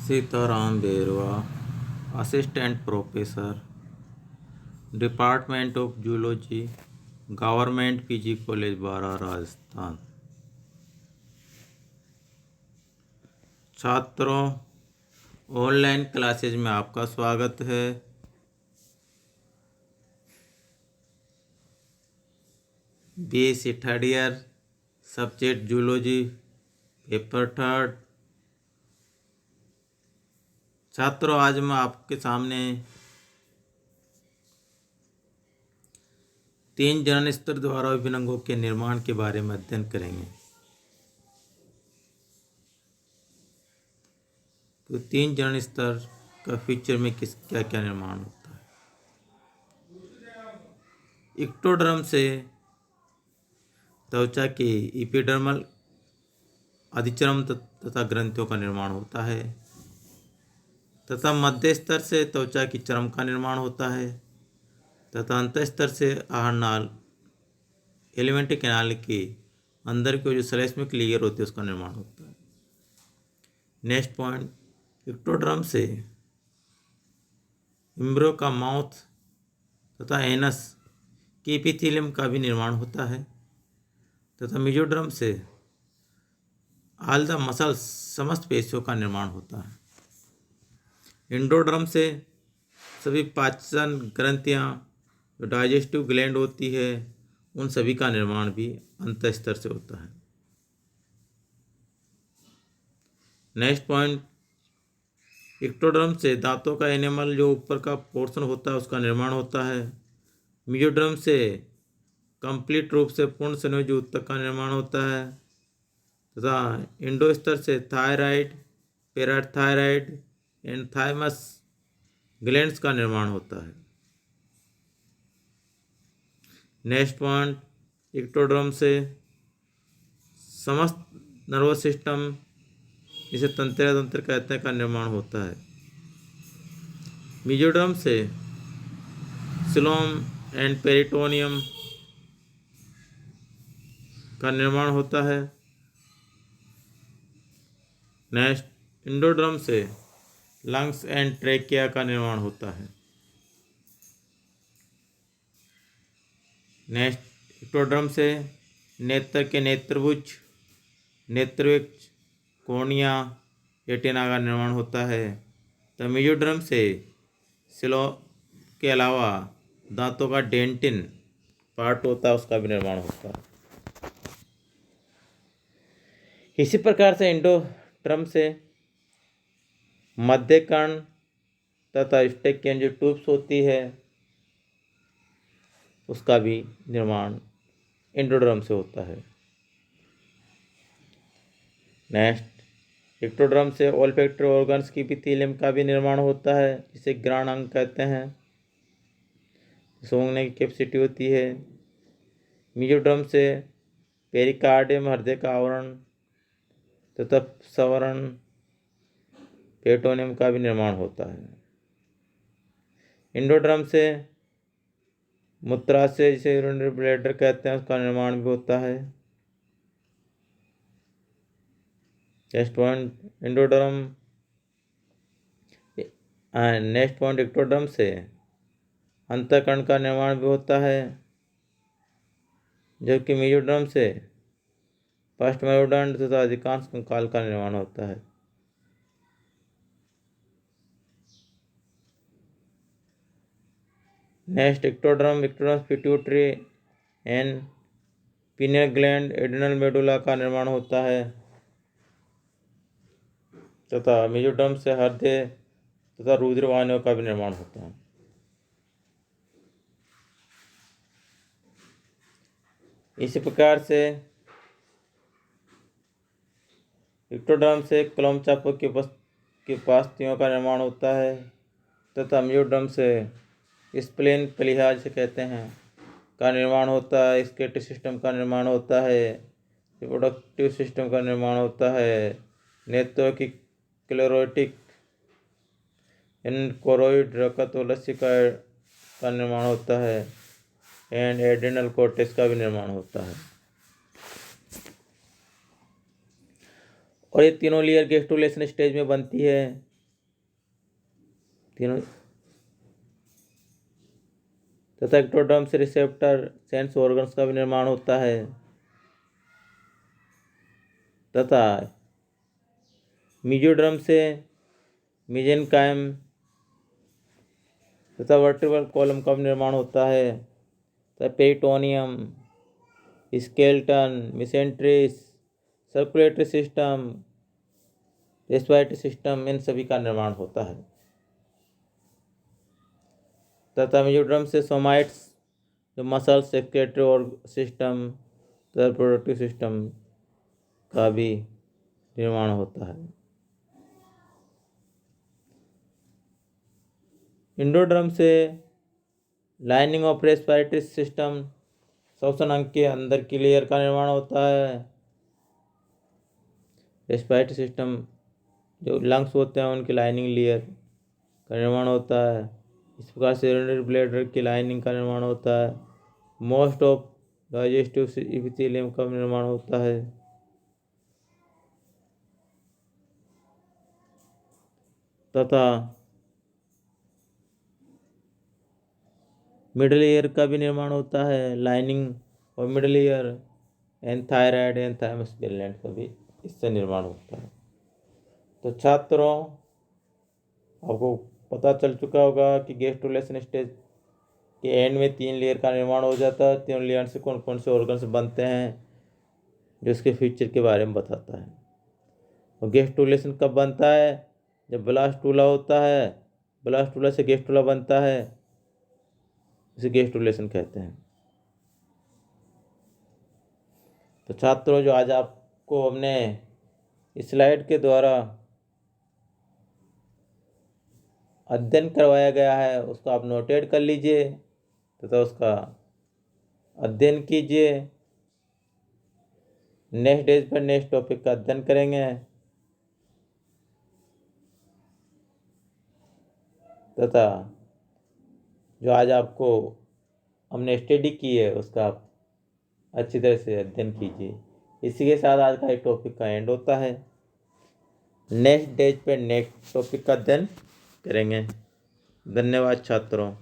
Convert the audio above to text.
Sitaram Berwa, assistant professor, department of zoology, government PG college बारा, राजस्थान। छात्रों, online classes में आपका स्वागत है। BSc third year, subject zoology, paper third. छात्रों, आज मैं आपके सामने 3 जनन स्तर द्वारा विभिन्न अंगों के निर्माण के बारे में अध्ययन करेंगे। तो 3 जनन स्तर का फीचर में क्या क्या निर्माण होता है। इक्टोडर्म से त्वचा के एपिडर्मल अधिचर्म तथा ग्रंथियों का निर्माण होता है तथा मध्य स्तर से त्वचा की चर्म का निर्माण होता है तथा अंत स्तर से आहार नाल एलिमेंट्री कैनाल के अंदर की जो श्लेष्मिक लेयर होती है उसका निर्माण होता है। नेक्स्ट पॉइंट, इक्टोडर्म से एम्ब्रियो का माउथ तथा एनस के एपिथेलियम का भी निर्माण होता है तथा मेसोडर्म से ऑल द मसल्स समस्त पेशियों का निर्माण होता है। एंडोडर्म से सभी पाचन ग्रंथियाँ, जो डाइजेस्टिव ग्लैंड होती है, उन सभी का निर्माण भी अंत स्तर से होता है। नेक्स्ट पॉइंट, इक्टोडर्म से दांतों का एनिमल जो ऊपर का पोर्शन होता है उसका निर्माण होता है। मेसोडर्म से कंप्लीट रूप से पूर्ण संयोजी ऊतक का निर्माण होता है तथा एंडोस्तर से thyroid, parathyroid and thymus glands का निर्माण होता है। नेक्स्ट पॉइंट, इक्टोडर्म से समस्त नर्वस सिस्टम, जिसे तंत्रिका तंत्र कहते हैं, का निर्माण होता है। मेसोडर्म से सिलोम एंड पेरिटोनियम का निर्माण होता है। नेक्स्ट, एंडोडर्म से लंग्स एंड ट्रेकिया का निर्माण होता है। नेक्स्ट, इक्टोडर्म से नेत्र के नेत्रभुज, नेत्रवृक्ष, कॉर्निया, रेटिना का निर्माण होता है। तो मेसोडर्म से सिलो के अलावा दांतों का डेंटिन पार्ट होता है, उसका भी निर्माण होता है। इसी प्रकार से एंडोडर्म से मध्य कर्ण तथा स्टेकियन जो ट्यूब्स होती है उसका भी निर्माण एंडोडर्म से होता है। नेक्स्ट, इक्टोडर्म से ओल्फैक्टरी ऑर्गन्स की एपिथेलियम का भी निर्माण होता है, जिसे घ्राण अंग कहते हैं, सूंघने की कैपेसिटी होती है। मेसोडर्म से पेरिकार्डियम, हृदय का आवरण तथा संवरण, पेरिटोनियम का भी निर्माण होता है। एंडोडर्म से मूत्राशय, जिसे यूरिनरी ब्लैडर कहते हैं, उसका निर्माण भी होता है। नेक्स्ट पॉइंट, इक्टोडर्म से अंतःकरण का निर्माण भी होता है, जबकि मेसोडर्म से पश्चमेरुदंड तथा अधिकांश कंकाल का निर्माण होता है। Next, ectoderm pituitary and pineal gland, adrenal medulla का निर्माण होता है तथा मेसोडर्म से हृदय तथा रुधिर वाहिनियों का भी निर्माण होता है। इसी प्रकार से इक्टोडर्म से क्लोम चापों की पास्तियों का निर्माण होता है तथा मेसोडर्म से स्प्लेन प्लीहा, जिसे कहते हैं, का निर्माण होता है। स्केलेटल सिस्टम का निर्माण होता है, रिप्रोडक्टिव सिस्टम का निर्माण होता है, नेत्रों की क्लेरोटिक एंड कोरोइड रकत व लसिका का निर्माण होता है एंड एड्रिनल कॉर्टेक्स का भी निर्माण होता है। और ये तीनों लेयर गेस्टुलेशन स्टेज में बनती है तीनों तथा एक्टोडर्म से रिसेप्टर सेंस ऑर्गन्स का भी निर्माण होता है तथा मीजोडर्म से मेसेनकाइम तथा वर्टिब्रल कॉलम का भी निर्माण होता है तथा peritoneum, skeleton, mesenteries, circulatory system, respiratory system, इन सभी का निर्माण होता है तथा मेसोडर्म से सोमाइट्स जो मसल्स, एक्सक्रीटरी और सिस्टम तथा रिप्रोडक्टिव सिस्टम का भी निर्माण होता है। एंडोडर्म से लाइनिंग ऑफ रेस्पिरेटरी सिस्टम, श्वसन अंग के अंदर की लेयर का निर्माण होता है। रेस्पिरेटरी सिस्टम जो लंग्स होते हैं उनकी लाइनिंग लेयर का निर्माण होता है। इस प्रकार से यूरिनरी ब्लैडर की लाइनिंग का निर्माण होता है। मोस्ट ऑफ डाइजेस्टिव इपिथेलियम का निर्माण होता है तथा मिडल ईयर का भी निर्माण होता है। लाइनिंग और मिडल ईयर एंथायराइड, एंथाइमस ग्लैंड का भी इससे निर्माण होता है। तो छात्रों, आपको पता चल चुका होगा कि गैस्ट्रुलेशन स्टेज के एंड में 3 लेयर का निर्माण हो जाता है। 3 लेयर से कौन कौन से ऑर्गन्स बनते हैं जो इसके फीचर के बारे में बताता है। और गैस्ट्रुलेशन कब बनता है? जब ब्लास्टूला होता है, ब्लास्टूला से गैस्ट्रुला बनता है, इसे गैस्ट्रुलेशन कहते हैं। तो छात्रों, जो आज आपको हमने स्लाइड के द्वारा अध्ययन करवाया गया है उसको आप नोटेट कर लीजिए तथा उसका अध्ययन कीजिए। नेक्स्ट डेज पर नेक्स्ट टॉपिक का अध्ययन करेंगे तथा जो आज आपको हमने स्टडी की है उसका आप अच्छी तरह से अध्ययन कीजिए। इसी के साथ आज का एक टॉपिक का एंड होता है। नेक्स्ट डेज पे नेक्स्ट टॉपिक का अध्ययन करेंगे। धन्यवाद छात्रों।